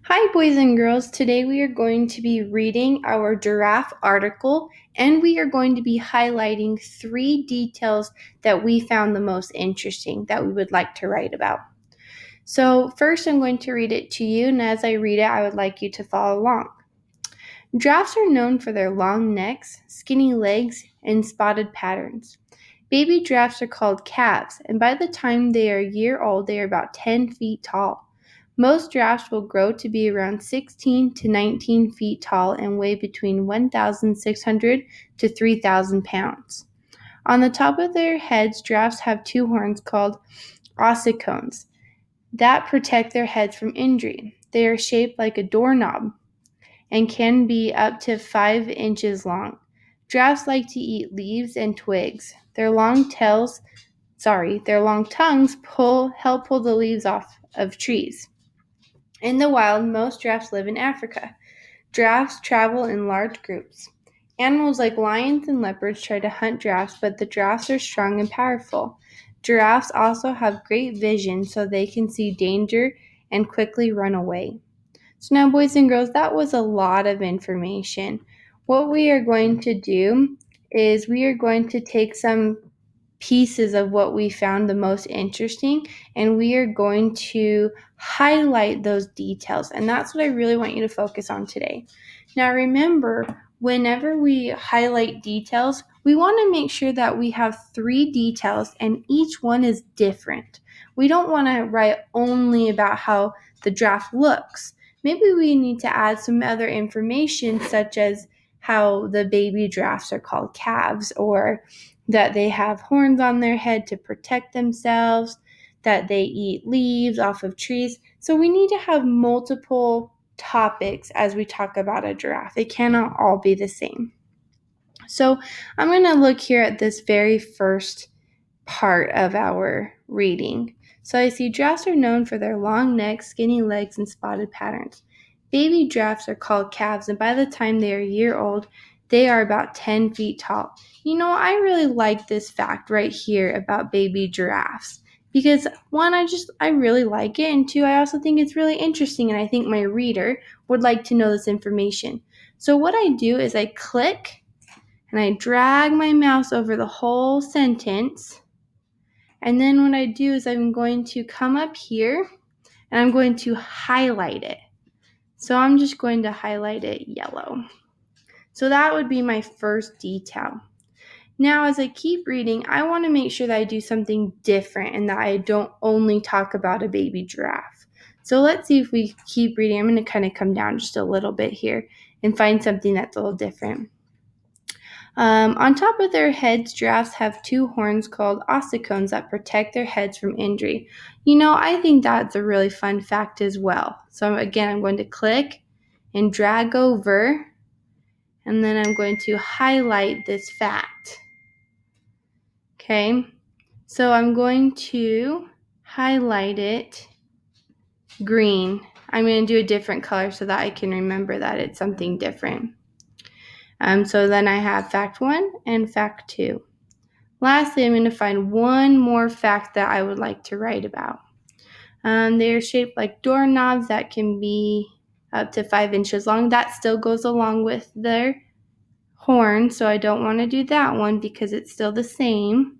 Hi, boys and girls. Today we are going to be reading our giraffe article and we are going to be highlighting 3 details that we found the most interesting that we would like to write about. So, first, I'm going to read it to you, and as I read it, I would like you to follow along. Giraffes are known for their long necks, skinny legs, and spotted patterns. Baby giraffes are called calves, and by the time they are a year old, they are about 10 feet tall. Most giraffes will grow to be around 16 to 19 feet tall and weigh between 1,600 to 3,000 pounds. On the top of their heads, giraffes have 2 horns called ossicones that protect their heads from injury. They are shaped like a doorknob and can be up to 5 inches long. Giraffes like to eat leaves and twigs. Their long tongues help pull the leaves off of trees. In the wild, most giraffes live in Africa. Giraffes travel in large groups. Animals like lions and leopards try to hunt giraffes, but the giraffes are strong and powerful. Giraffes also have great vision, so they can see danger and quickly run away. So now, boys and girls, that was a lot of information. What we are going to do is we are going to take some pieces of what we found the most interesting and we are going to highlight those details. And that's what I really want you to focus on today. Now, remember, whenever we highlight details, we want to make sure that we have 3 details and each one is different. We don't want to write only about how the giraffe looks. Maybe we need to add some other information, such as how the baby giraffes are called calves, or that they have horns on their head to protect themselves, that they eat leaves off of trees. So we need to have multiple topics as we talk about a giraffe. They cannot all be the same. So I'm going to look here at this very first part of our reading. So I see giraffes are known for their long necks, skinny legs, and spotted patterns. Baby giraffes are called calves, and by the time they are a year old, they are about 10 feet tall. You know, I really like this fact right here about baby giraffes because one, I really like it, and two, I also think it's really interesting, and I think my reader would like to know this information. So what I do is I click and I drag my mouse over the whole sentence. And then what I do is I'm going to come up here and I'm going to highlight it. So I'm just going to highlight it yellow. So that would be my first detail. Now, as I keep reading, I want to make sure that I do something different and that I don't only talk about a baby giraffe. So let's see if we keep reading. I'm going to kind of come down just a little bit here and find something that's a little different. On top of their heads, giraffes have 2 horns called ossicones that protect their heads from injury. You know, I think that's a really fun fact as well. So again, I'm going to click and drag over, and then I'm going to highlight this fact. Okay, so I'm going to highlight it green. I'm going to do a different color so that I can remember that it's something different. So then I have fact 1 and fact 2. Lastly, I'm going to find one more fact that I would like to write about. They're shaped like doorknobs that can be up to 5 inches long. That still goes along with their horn, so I don't want to do that one because it's still the same.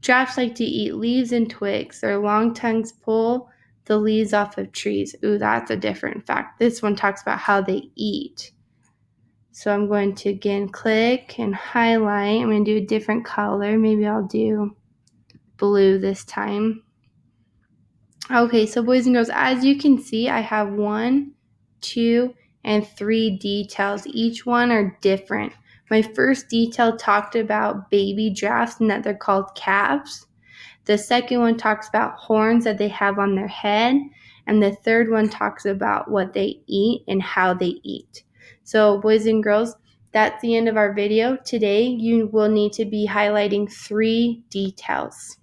Giraffes like to eat leaves and twigs. Their long tongues pull the leaves off of trees. Ooh, that's a different fact. This one talks about how they eat. So I'm going to again click and highlight. I'm going to do a different color. Maybe I'll do blue this time. Okay, so boys and girls, as you can see, I have 1, 2, and 3 details. Each one are different. My first detail talked about baby giraffes and that they're called calves. The second one talks about horns that they have on their head. And the third one talks about what they eat and how they eat. So boys and girls, that's the end of our video. Today, you will need to be highlighting 3 details.